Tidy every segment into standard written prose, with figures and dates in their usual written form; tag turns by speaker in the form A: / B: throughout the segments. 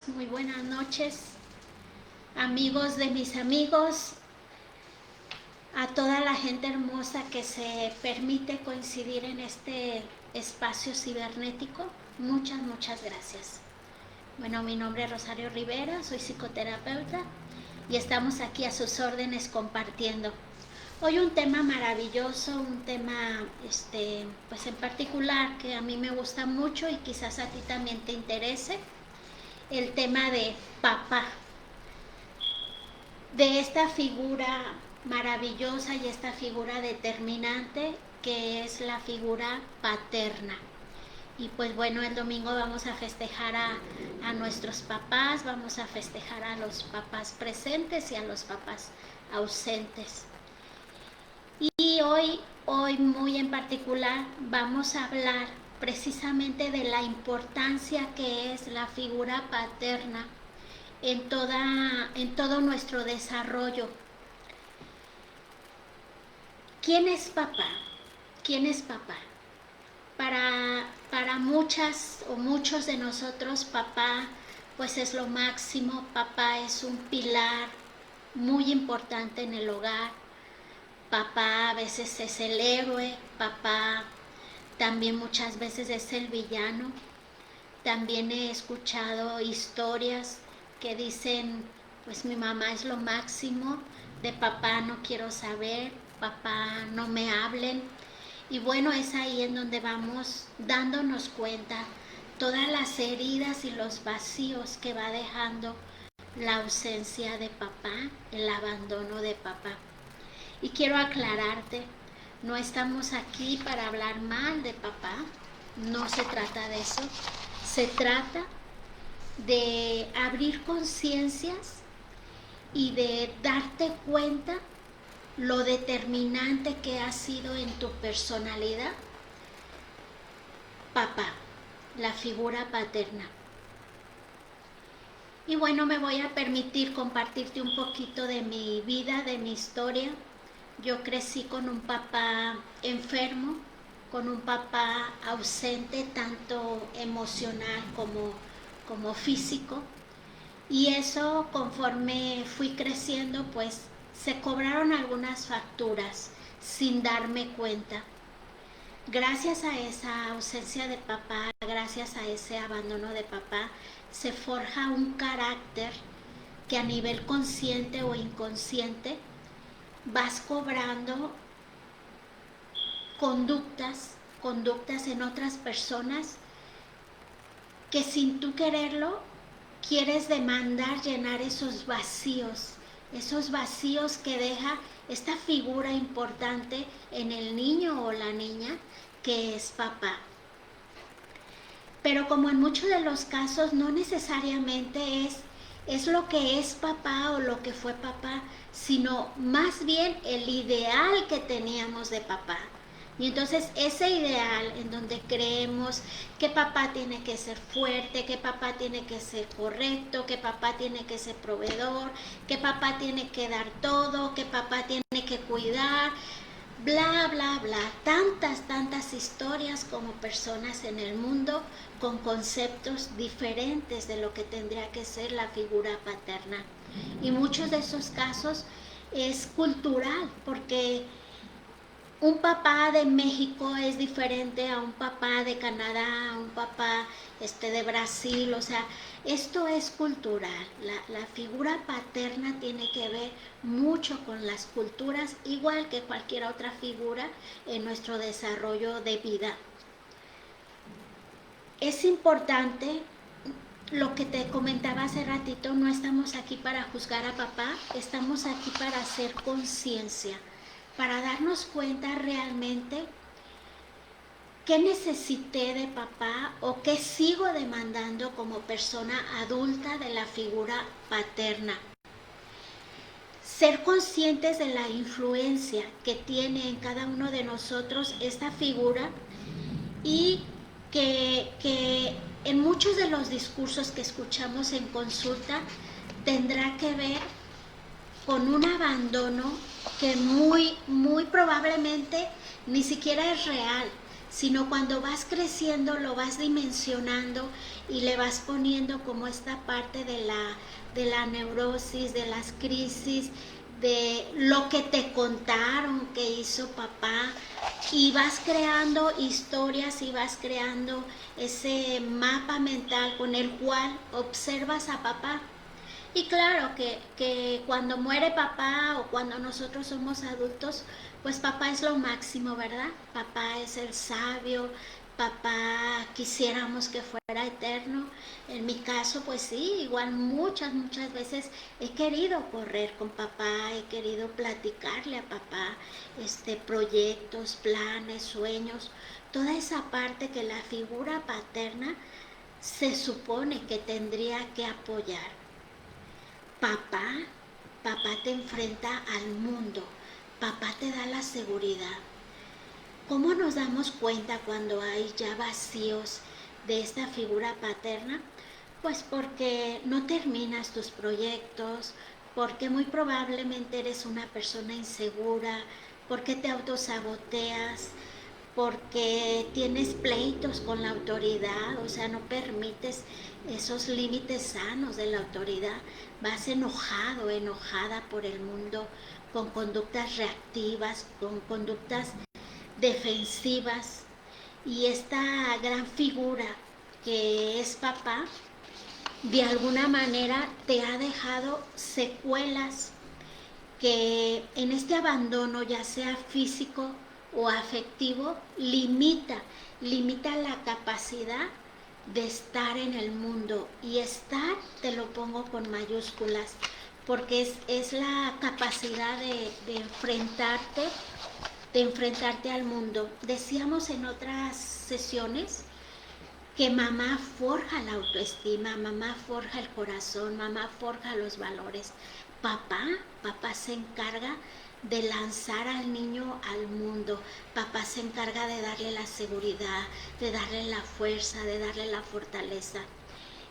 A: Muy buenas noches, amigos de mis amigos, a toda la gente hermosa que se permite coincidir en este espacio cibernético. Muchas gracias. Bueno, mi nombre es Rosario Rivera, soy psicoterapeuta y estamos aquí a sus órdenes compartiendo. Hoy un tema maravilloso, un tema pues en particular que a mí me gusta mucho y quizás a ti también te interese, el tema de papá, de esta figura maravillosa y esta figura determinante que es la figura paterna. Y pues bueno, el domingo vamos a festejar a nuestros papás, vamos a festejar a los papás presentes y a los papás ausentes. Y hoy muy en particular vamos a hablar precisamente de la importancia que es la figura paterna en todo nuestro desarrollo. ¿Quién es papá? ¿Quién es papá? Para muchas o muchos de nosotros, papá pues es lo máximo. Papá es un pilar muy importante en el hogar. Papá a veces es el héroe, papá también muchas veces es el villano. También he escuchado historias que dicen, pues mi mamá es lo máximo, de papá no quiero saber, papá no me hablen. Y bueno, es ahí en donde vamos dándonos cuenta todas las heridas y los vacíos que va dejando la ausencia de papá, el abandono de papá. Y quiero aclararte, no estamos aquí para hablar mal de papá, no se trata de eso, se trata de abrir conciencias y de darte cuenta lo determinante que ha sido en tu personalidad papá, la figura paterna. Y bueno, me voy a permitir compartirte un poquito de mi vida, de mi historia. Yo crecí con un papá enfermo, con un papá ausente, tanto emocional como físico. Y eso, conforme fui creciendo, pues se cobraron algunas facturas sin darme cuenta. Gracias a esa ausencia de papá, gracias a ese abandono de papá, se forja un carácter que a nivel consciente o inconsciente vas cobrando conductas en otras personas que sin tú quererlo quieres demandar llenar esos vacíos que deja esta figura importante en el niño o la niña que es papá. Pero como en muchos de los casos no necesariamente es lo que es papá o lo que fue papá, sino más bien el ideal que teníamos de papá. Y entonces ese ideal en donde creemos que papá tiene que ser fuerte, que papá tiene que ser correcto, que papá tiene que ser proveedor, que papá tiene que dar todo, que papá tiene que cuidar, bla, bla, bla. Tantas historias como personas en el mundo con conceptos diferentes de lo que tendría que ser la figura paterna. Y muchos de esos casos es cultural, porque un papá de México es diferente a un papá de Canadá, a un papá de Brasil. O sea, esto es cultural. La figura paterna tiene que ver mucho con las culturas, igual que cualquier otra figura en nuestro desarrollo de vida. Es importante lo que te comentaba hace ratito, no estamos aquí para juzgar a papá, estamos aquí para hacer conciencia, para darnos cuenta realmente qué necesité de papá o qué sigo demandando como persona adulta de la figura paterna. Ser conscientes de la influencia que tiene en cada uno de nosotros esta figura, y que en muchos de los discursos que escuchamos en consulta tendrá que ver con un abandono que muy probablemente ni siquiera es real, sino cuando vas creciendo lo vas dimensionando y le vas poniendo como esta parte de la neurosis, de las crisis, de lo que te contaron que hizo papá, y vas creando historias y vas creando ese mapa mental con el cual observas a papá. Y claro que cuando muere papá o cuando nosotros somos adultos, pues papá es lo máximo, ¿verdad? Papá es el sabio, papá quisiéramos que fuera eterno. En mi caso, pues sí, igual muchas veces he querido correr con papá, he querido platicarle a papá, proyectos, planes, sueños, toda esa parte que la figura paterna se supone que tendría que apoyar. Papá, papá te enfrenta al mundo, papá te da la seguridad. ¿Cómo nos damos cuenta cuando hay ya vacíos de esta figura paterna? Pues porque no terminas tus proyectos, porque muy probablemente eres una persona insegura, porque te autosaboteas, porque tienes pleitos con la autoridad, o sea, no permites esos límites sanos de la autoridad, vas enojado, enojada por el mundo, con conductas reactivas, con conductas defensivas, y esta gran figura que es papá, de alguna manera te ha dejado secuelas que en este abandono, ya sea físico o afectivo, limita la capacidad de estar en el mundo. Y estar, te lo pongo con mayúsculas, porque es la capacidad de enfrentarte al mundo. Decíamos en otras sesiones que mamá forja la autoestima, mamá forja el corazón, mamá forja los valores. Papá se encarga de lanzar al niño al mundo. Papá se encarga de darle la seguridad, de darle la fuerza, de darle la fortaleza.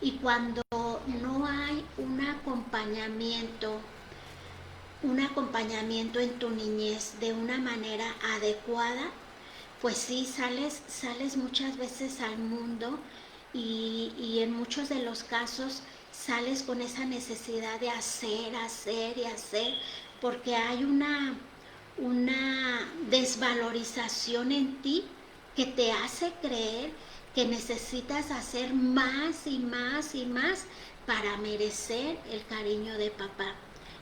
A: Y cuando no hay un acompañamiento en tu niñez de una manera adecuada, pues sí, sales muchas veces al mundo y en muchos de los casos sales con esa necesidad de hacer y hacer, porque hay una desvalorización en ti que te hace creer que necesitas hacer más y más y más para merecer el cariño de papá.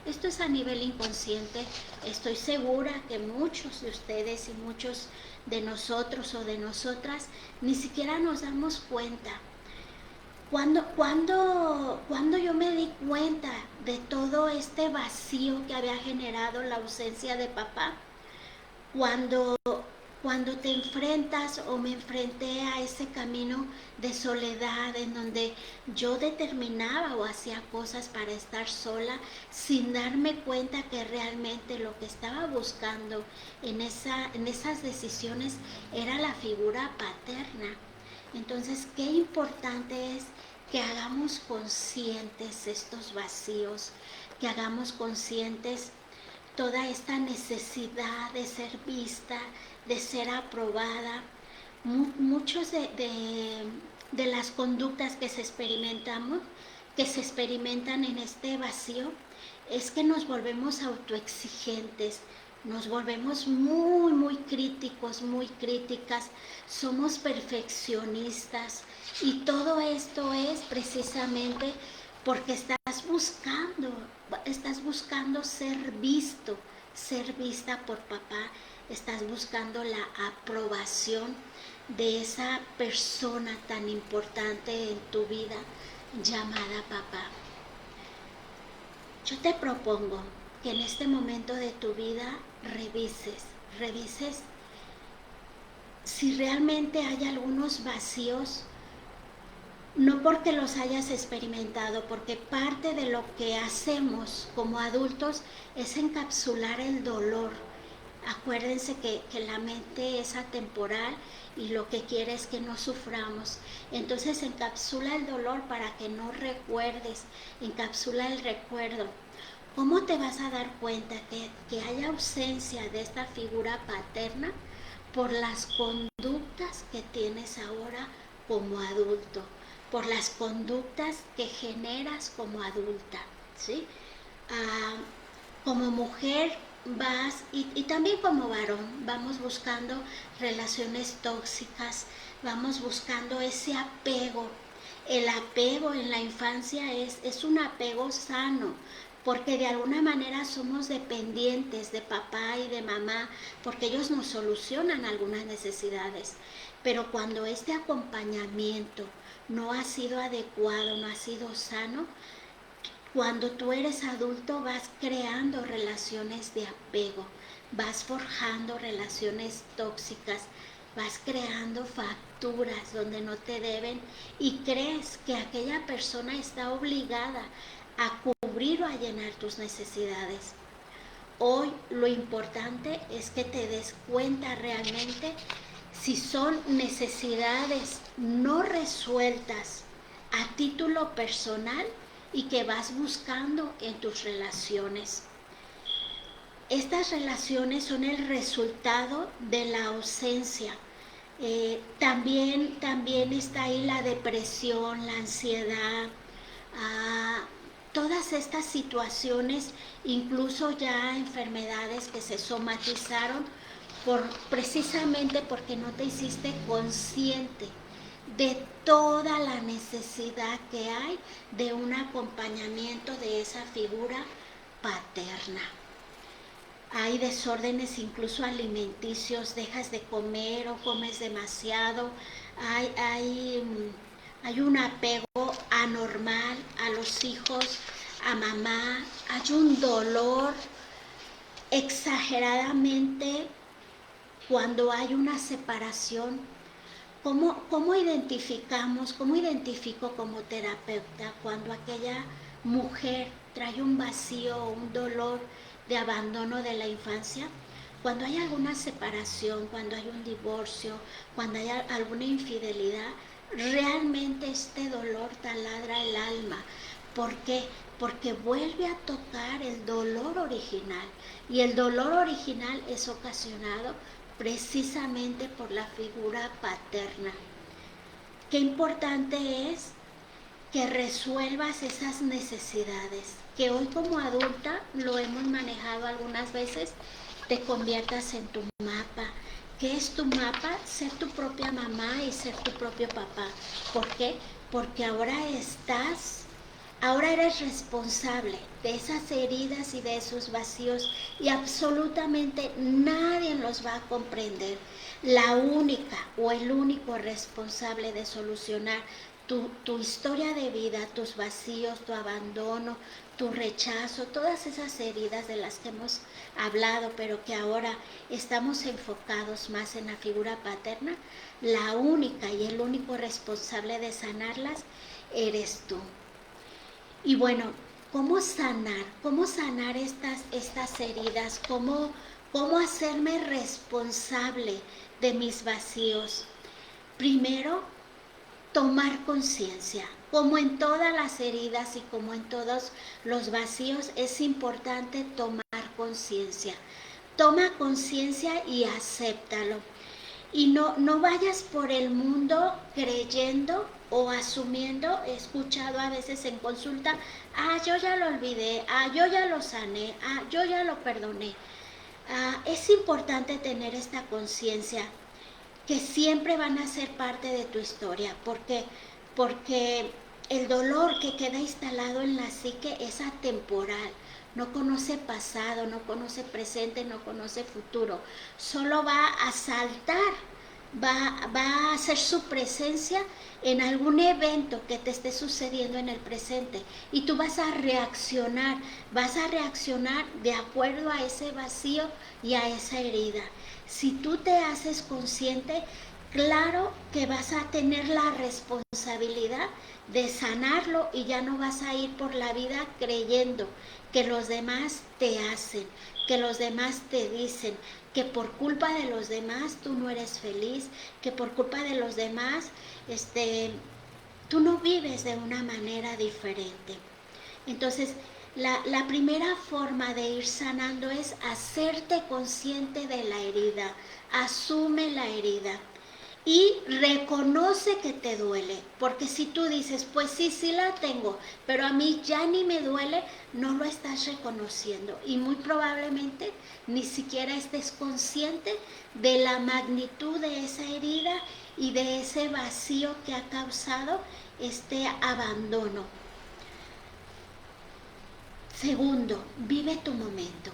A: Esto es a nivel inconsciente. Estoy segura que muchos de ustedes y muchos de nosotros o de nosotras ni siquiera nos damos cuenta. Cuando yo me di cuenta de todo este vacío que había generado la ausencia de papá, cuando te enfrentas o me enfrenté a ese camino de soledad en donde yo determinaba o hacía cosas para estar sola sin darme cuenta que realmente lo que estaba buscando en esas decisiones era la figura paterna. Entonces, qué importante es que hagamos conscientes estos vacíos, que hagamos conscientes toda esta necesidad de ser vista, de ser aprobada. Muchos de las conductas que se experimentan en este vacío, es que nos volvemos autoexigentes, nos volvemos muy críticos, muy críticas, somos perfeccionistas, y todo esto es precisamente porque estás buscando ser visto, ser vista por papá, estás buscando la aprobación de esa persona tan importante en tu vida llamada papá. Yo te propongo que en este momento de tu vida revises si realmente hay algunos vacíos, no porque los hayas experimentado, porque parte de lo que hacemos como adultos es encapsular el dolor. Acuérdense que la mente es atemporal y lo que quiere es que no suframos. Entonces encapsula el dolor para que no recuerdes, encapsula el recuerdo. ¿Cómo te vas a dar cuenta que hay ausencia de esta figura paterna? por las conductas que tienes ahora como adulto, por las conductas que generas como adulta, ¿sí? Como mujer vas, y también como varón, vamos buscando relaciones tóxicas, vamos buscando ese apego. El apego en la infancia es un apego sano, porque de alguna manera somos dependientes de papá y de mamá, porque ellos nos solucionan algunas necesidades. Pero cuando este acompañamiento no ha sido adecuado, no ha sido sano, cuando tú eres adulto vas creando relaciones de apego, vas forjando relaciones tóxicas, vas creando facturas donde no te deben y crees que aquella persona está obligada a cubrir o a llenar tus necesidades. Hoy lo importante es que te des cuenta realmente si son necesidades no resueltas a título personal y que vas buscando en tus relaciones. Estas relaciones son el resultado de la ausencia. También está ahí la depresión, la ansiedad, todas estas situaciones, incluso ya enfermedades que se somatizaron precisamente porque no te hiciste consciente de toda la necesidad que hay de un acompañamiento de esa figura paterna. Hay desórdenes incluso alimenticios, dejas de comer o comes demasiado, hay un apego anormal a los hijos, a mamá, hay un dolor exageradamente cuando hay una separación. ¿Cómo identifico como terapeuta cuando aquella mujer trae un vacío, un dolor de abandono de la infancia? Cuando hay alguna separación, cuando hay un divorcio, cuando hay alguna infidelidad, realmente este dolor taladra el alma. ¿Por qué? Porque vuelve a tocar el dolor original. Y el dolor original es ocasionado precisamente por la figura paterna. Qué importante es que resuelvas esas necesidades, que hoy como adulta lo hemos manejado algunas veces, te conviertas en tu mapa. ¿Qué es tu mapa? Ser tu propia mamá y ser tu propio papá. ¿Por qué? Porque ahora eres responsable de esas heridas y de esos vacíos y absolutamente nadie los va a comprender. La única o el único responsable de solucionar tu historia de vida, tus vacíos, tu abandono, tu rechazo, todas esas heridas de las que hemos hablado, pero que ahora estamos enfocados más en la figura paterna, la única y el único responsable de sanarlas eres tú. Y bueno, ¿cómo sanar? ¿Cómo sanar estas heridas? ¿Cómo hacerme responsable de mis vacíos? Primero, tomar conciencia. Como en todas las heridas y como en todos los vacíos, es importante tomar conciencia. Toma conciencia y acéptalo. Y no vayas por el mundo creyendo o asumiendo. He escuchado a veces en consulta, yo ya lo olvidé, yo ya lo sané, yo ya lo perdoné. Es importante tener esta conciencia que siempre van a ser parte de tu historia. ¿Por qué? Porque el dolor que queda instalado en la psique es atemporal. No conoce pasado, no conoce presente, no conoce futuro. Solo va a saltar, va a hacer su presencia en algún evento que te esté sucediendo en el presente. Y tú vas a reaccionar de acuerdo a ese vacío y a esa herida. Si tú te haces consciente, claro que vas a tener la responsabilidad de sanarlo y ya no vas a ir por la vida creyendo que los demás te hacen, que los demás te dicen, que por culpa de los demás tú no eres feliz, que por culpa de los demás tú no vives de una manera diferente. Entonces, La primera forma de ir sanando es hacerte consciente de la herida, asume la herida y reconoce que te duele, porque si tú dices, pues sí, sí la tengo, pero a mí ya ni me duele, no lo estás reconociendo y muy probablemente ni siquiera estés consciente de la magnitud de esa herida y de ese vacío que ha causado este abandono. Segundo, vive tu momento.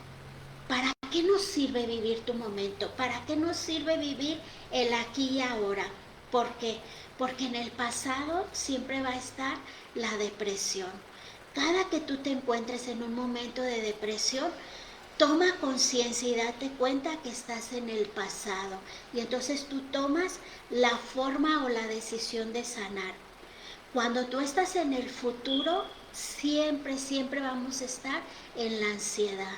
A: ¿Para qué nos sirve vivir tu momento? ¿Para qué nos sirve vivir el aquí y ahora? ¿Por qué? Porque en el pasado siempre va a estar la depresión. Cada que tú te encuentres en un momento de depresión, toma conciencia y date cuenta que estás en el pasado. Y entonces tú tomas la forma o la decisión de sanar. Cuando tú estás en el futuro, siempre, siempre vamos a estar en la ansiedad.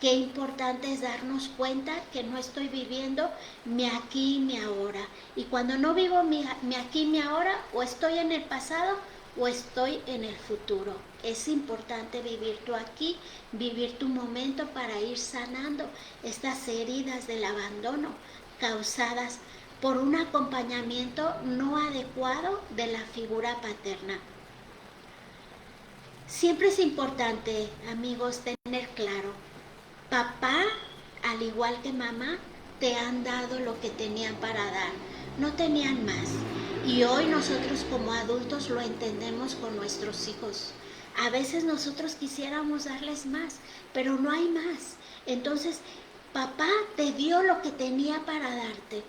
A: Qué importante es darnos cuenta que no estoy viviendo mi aquí y mi ahora. Y cuando no vivo mi aquí y mi ahora, o estoy en el pasado o estoy en el futuro. Es importante vivir tu aquí, vivir tu momento para ir sanando estas heridas del abandono causadas por un acompañamiento no adecuado de la figura paterna. Siempre es importante, amigos, tener claro, papá, al igual que mamá, te han dado lo que tenían para dar, no tenían más. Y hoy nosotros como adultos lo entendemos con nuestros hijos. A veces nosotros quisiéramos darles más, pero no hay más. Entonces, papá te dio lo que tenía para darte.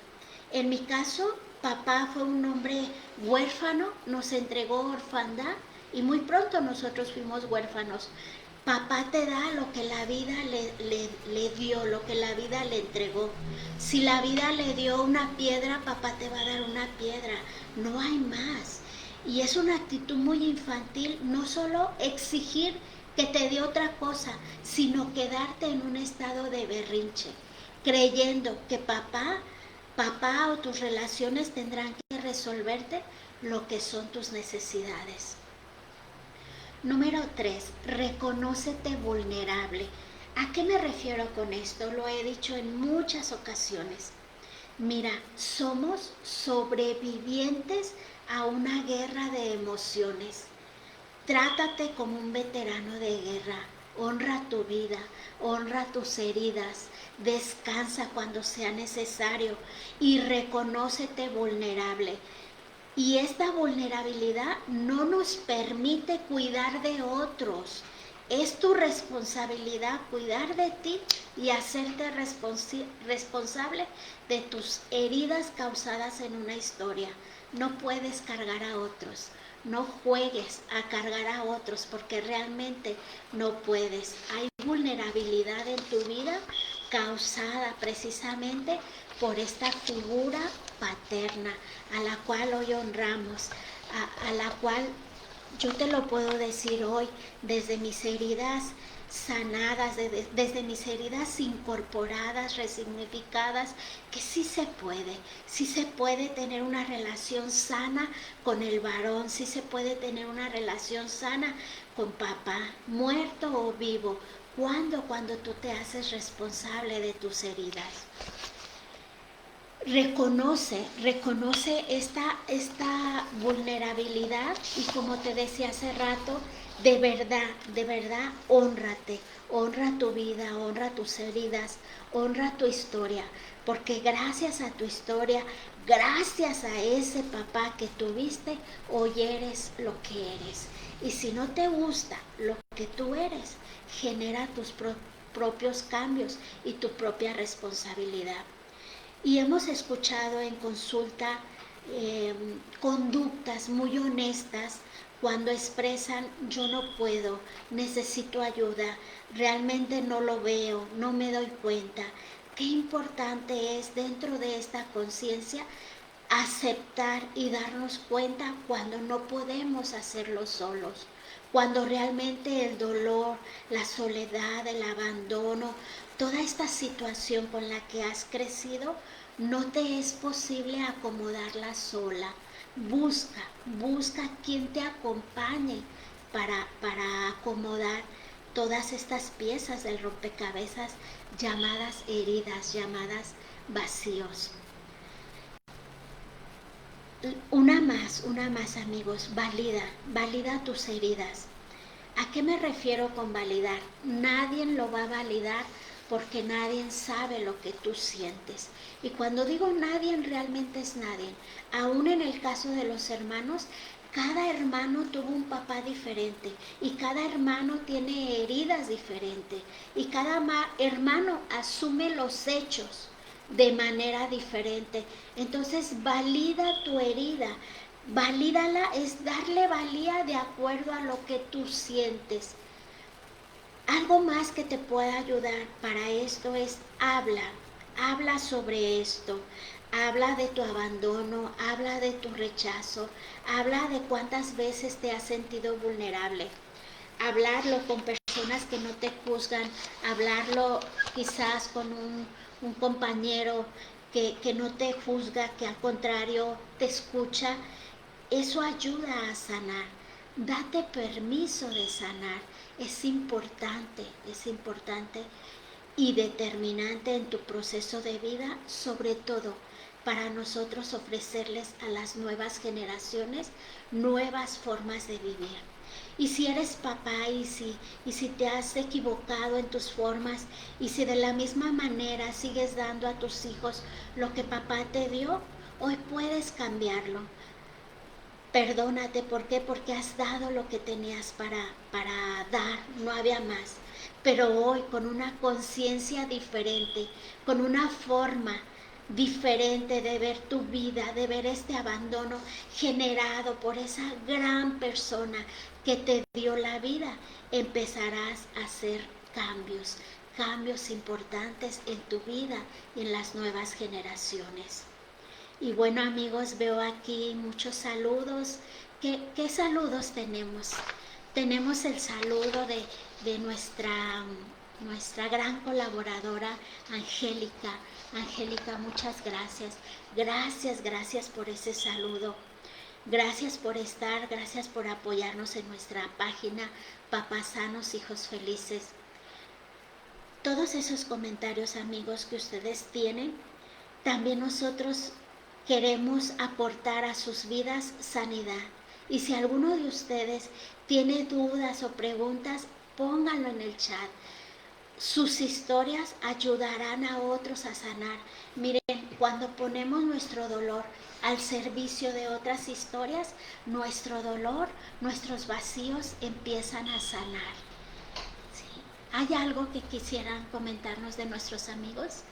A: En mi caso, papá fue un hombre huérfano, nos entregó orfandad y muy pronto nosotros fuimos huérfanos. Papá te da lo que la vida le dio, lo que la vida le entregó. Si la vida le dio una piedra, papá te va a dar una piedra. No hay más. Y es una actitud muy infantil, no solo exigir que te dé otra cosa, sino quedarte en un estado de berrinche, creyendo que papá o tus relaciones tendrán que resolverte lo que son tus necesidades. Número 3, reconócete vulnerable. ¿A qué me refiero con esto? Lo he dicho en muchas ocasiones. Mira, somos sobrevivientes a una guerra de emociones. Trátate como un veterano de guerra. Honra tu vida, honra tus heridas, descansa cuando sea necesario y reconócete vulnerable. Y esta vulnerabilidad no nos permite cuidar de otros. Es tu responsabilidad cuidar de ti y hacerte responsable de tus heridas causadas en una historia. No puedes cargar a otros. No juegues a cargar a otros porque realmente no puedes. Hay vulnerabilidad en tu vida causada precisamente por esta figura paterna a la cual hoy honramos, a la cual yo te lo puedo decir hoy desde mis heridas sanadas, desde mis heridas incorporadas, resignificadas, que sí se puede tener una relación sana con el varón, sí se puede tener una relación sana con papá, muerto o vivo. Cuando tú te haces responsable de tus heridas. Reconoce esta vulnerabilidad y como te decía hace rato, de verdad, hónrate, honra tu vida, honra tus heridas, honra tu historia, porque gracias a tu historia, gracias a ese papá que tuviste, hoy eres lo que eres. Y si no te gusta lo que tú eres, genera tus propios cambios y tu propia responsabilidad. Y hemos escuchado en consulta conductas muy honestas cuando expresan yo no puedo, necesito ayuda, realmente no lo veo, no me doy cuenta. Qué importante es dentro de esta conciencia aceptar y darnos cuenta cuando no podemos hacerlo solos, cuando realmente el dolor, la soledad, el abandono, toda esta situación con la que has crecido, no te es posible acomodarla sola. Busca quien te acompañe para acomodar todas estas piezas del rompecabezas llamadas heridas, llamadas vacíos. Una más amigos, valida tus heridas. ¿A qué me refiero con validar? Nadie lo va a validar porque nadie sabe lo que tú sientes. Y cuando digo nadie, realmente es nadie. Aún en el caso de los hermanos, cada hermano tuvo un papá diferente y cada hermano tiene heridas diferentes y cada hermano asume los hechos de manera diferente. Entonces valida tu herida, valídala, es darle valía de acuerdo a lo que tú sientes. Algo más que te pueda ayudar para esto es habla sobre esto. Habla de tu abandono, habla de tu rechazo, habla de cuántas veces te has sentido vulnerable. Hablarlo con personas que no te juzgan, hablarlo quizás con un compañero que no te juzga, que al contrario te escucha. Eso ayuda a sanar. Date permiso de sanar. Es importante y determinante en tu proceso de vida, sobre todo para nosotros ofrecerles a las nuevas generaciones nuevas formas de vivir. Y si eres papá y si te has equivocado en tus formas y si de la misma manera sigues dando a tus hijos lo que papá te dio, hoy puedes cambiarlo. Perdónate, ¿por qué? Porque has dado lo que tenías para dar, no había más. Pero hoy con una conciencia diferente, con una forma diferente de ver tu vida, de ver este abandono generado por esa gran persona que te dio la vida, empezarás a hacer cambios importantes en tu vida y en las nuevas generaciones. Y bueno amigos, veo aquí muchos saludos. ¿Qué saludos tenemos? Tenemos el saludo de nuestra gran colaboradora Angélica. Angélica, muchas gracias. Gracias por ese saludo. Gracias por estar, gracias por apoyarnos en nuestra página Papás Sanos, Hijos Felices. Todos esos comentarios amigos que ustedes tienen, también nosotros queremos aportar a sus vidas sanidad. Y si alguno de ustedes tiene dudas o preguntas, pónganlo en el chat. Sus historias ayudarán a otros a sanar. Miren, cuando ponemos nuestro dolor al servicio de otras historias, nuestro dolor, nuestros vacíos empiezan a sanar. ¿Sí? ¿Hay algo que quisieran comentarnos de nuestros amigos?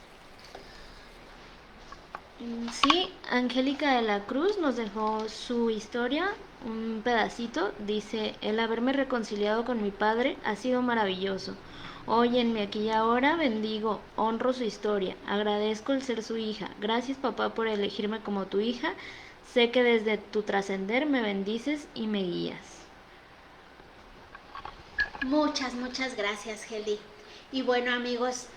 B: Sí, Angélica de la Cruz nos dejó su historia, un pedacito. Dice: el haberme reconciliado con mi padre ha sido maravilloso. Hoy en mi aquí y ahora bendigo, honro su historia, agradezco el ser su hija. Gracias papá por elegirme como tu hija. Sé que desde tu trascender me bendices y me guías.
A: Muchas gracias, Heli. Y bueno amigos,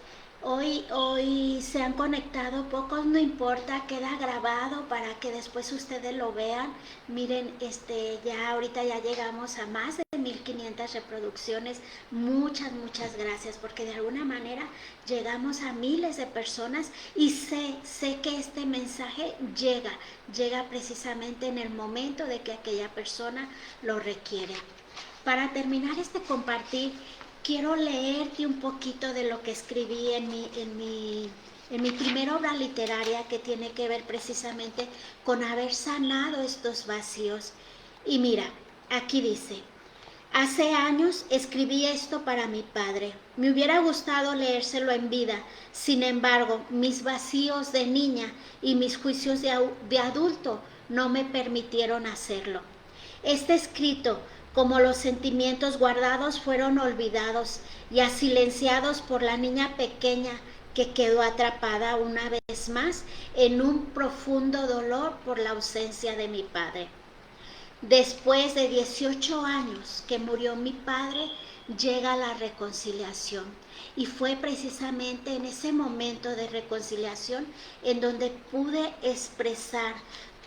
A: Hoy se han conectado pocos, no importa, queda grabado para que después ustedes lo vean. Miren, ya ahorita ya llegamos a más de 1500 reproducciones. Muchas gracias, porque de alguna manera llegamos a miles de personas y sé que este mensaje llega precisamente en el momento de que aquella persona lo requiere. Para terminar este compartir, quiero leerte un poquito de lo que escribí en mi primera obra literaria, que tiene que ver precisamente con haber sanado estos vacíos. Y mira, aquí dice: hace años escribí esto para mi padre. Me hubiera gustado leérselo en vida. Sin embargo, mis vacíos de niña y mis juicios de adulto no me permitieron hacerlo. Este escrito, como los sentimientos guardados, fueron olvidados y silenciados por la niña pequeña que quedó atrapada una vez más en un profundo dolor por la ausencia de mi padre. Después de 18 años que murió mi padre, llega la reconciliación. Y fue precisamente en ese momento de reconciliación en donde pude expresar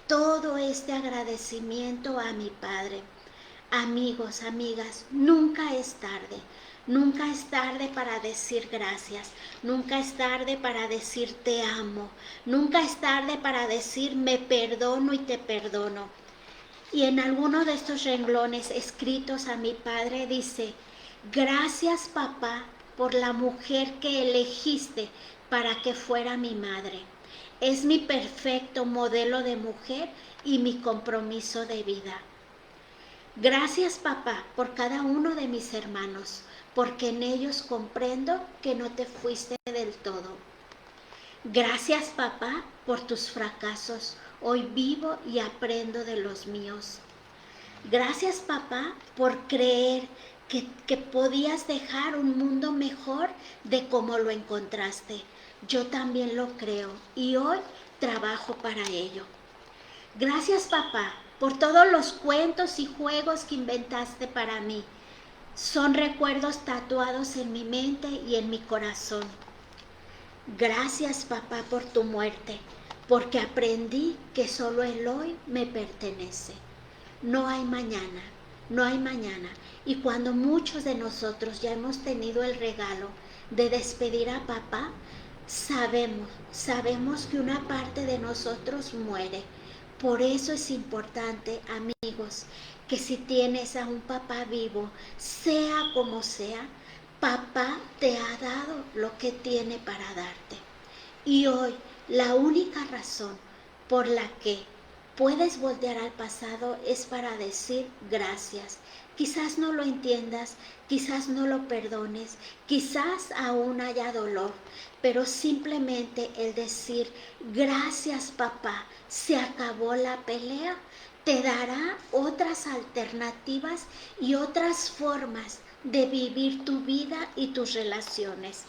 A: todo este agradecimiento a mi padre. Amigos, amigas, nunca es tarde. Nunca es tarde para decir gracias, nunca es tarde para decir te amo, nunca es tarde para decir me perdono y te perdono. Y en alguno de estos renglones escritos a mi padre dice, gracias papá por la mujer que elegiste para que fuera mi madre. Es mi perfecto modelo de mujer y mi compromiso de vida. Gracias papá por cada uno de mis hermanos, porque en ellos comprendo que no te fuiste del todo. Gracias papá por tus fracasos, hoy vivo y aprendo de los míos. Gracias papá por creer que podías dejar un mundo mejor de como lo encontraste. Yo también lo creo y hoy trabajo para ello. Gracias papá por todos los cuentos y juegos que inventaste para mí. Son recuerdos tatuados en mi mente y en mi corazón. Gracias papá por tu muerte, porque aprendí que solo el hoy me pertenece. No hay mañana, no hay mañana. Y cuando muchos de nosotros ya hemos tenido el regalo de despedir a papá, sabemos que una parte de nosotros muere. Por eso es importante, amigos, que si tienes a un papá vivo, sea como sea, papá te ha dado lo que tiene para darte. Y hoy la única razón por la que puedes voltear al pasado es para decir gracias. Quizás no lo entiendas, quizás no lo perdones, quizás aún haya dolor, pero simplemente el decir gracias papá, se acabó la pelea, te dará otras alternativas y otras formas de vivir tu vida y tus relaciones.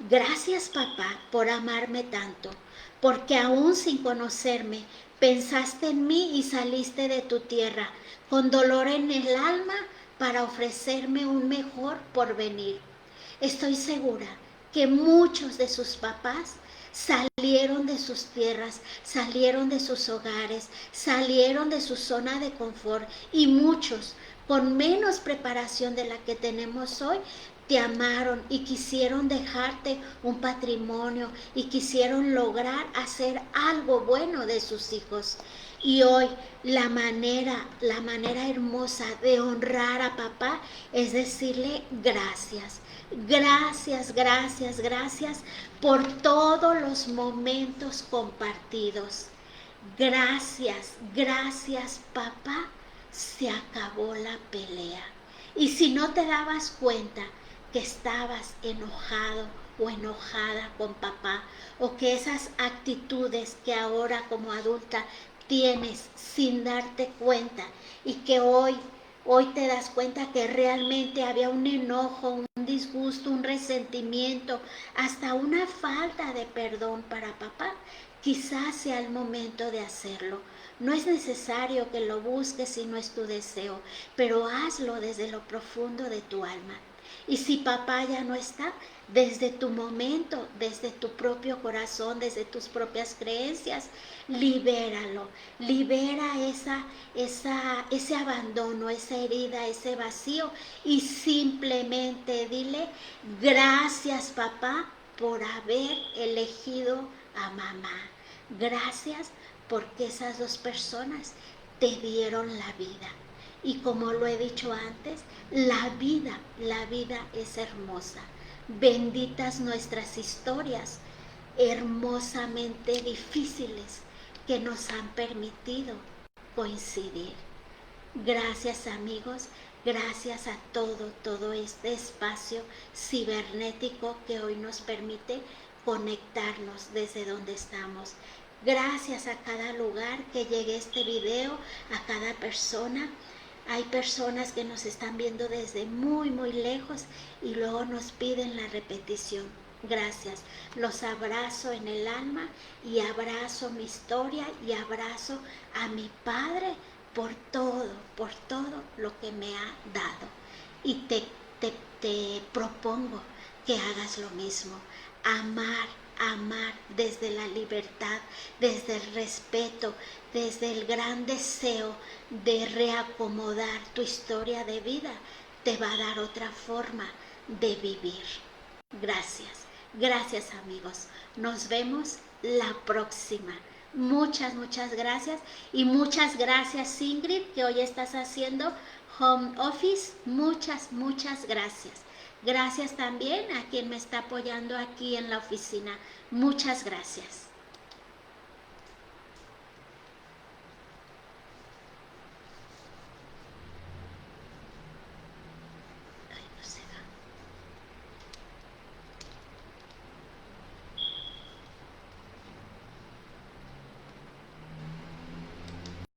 A: Gracias papá por amarme tanto, porque aún sin conocerme, pensaste en mí y saliste de tu tierra, con dolor en el alma, para ofrecerme un mejor porvenir. Estoy segura que muchos de sus papás salieron de sus tierras, salieron de sus hogares, salieron de su zona de confort y muchos, con menos preparación de la que tenemos hoy, te amaron y quisieron dejarte un patrimonio y quisieron lograr hacer algo bueno de sus hijos. Y hoy la manera hermosa de honrar a papá es decirle gracias. Gracias, gracias, gracias por todos los momentos compartidos. Gracias, gracias papá, se acabó la pelea. Y si no te dabas cuenta que estabas enojado o enojada con papá, o que esas actitudes que ahora como adulta tienes sin darte cuenta y que hoy te das cuenta que realmente había un enojo, un disgusto, un resentimiento, hasta una falta de perdón para papá, quizás sea el momento de hacerlo. No es necesario que lo busques si no es tu deseo, pero hazlo desde lo profundo de tu alma. Y si papá ya no está, desde tu momento, desde tu propio corazón, desde tus propias creencias, libéralo, libera ese abandono, esa herida, ese vacío y simplemente dile gracias papá por haber elegido a mamá. Gracias porque esas dos personas te dieron la vida. Y como lo he dicho antes, la vida es hermosa. Benditas nuestras historias, hermosamente difíciles, que nos han permitido coincidir. Gracias amigos, gracias a todo este espacio cibernético que hoy nos permite conectarnos desde donde estamos. Gracias a cada lugar que llegue este video, a cada persona. Hay personas que nos están viendo desde muy lejos y luego nos piden la repetición. Gracias. Los abrazo en el alma y abrazo mi historia y abrazo a mi Padre por todo lo que me ha dado. Y te propongo que hagas lo mismo. Amar amar desde la libertad, desde el respeto, desde el gran deseo de reacomodar tu historia de vida, te va a dar otra forma de vivir. Gracias, gracias amigos. Nos vemos la próxima. Muchas, muchas gracias. Y muchas gracias Ingrid, que hoy estás haciendo home office. Muchas, muchas gracias. Gracias también a quien me está apoyando aquí en la oficina. Muchas gracias.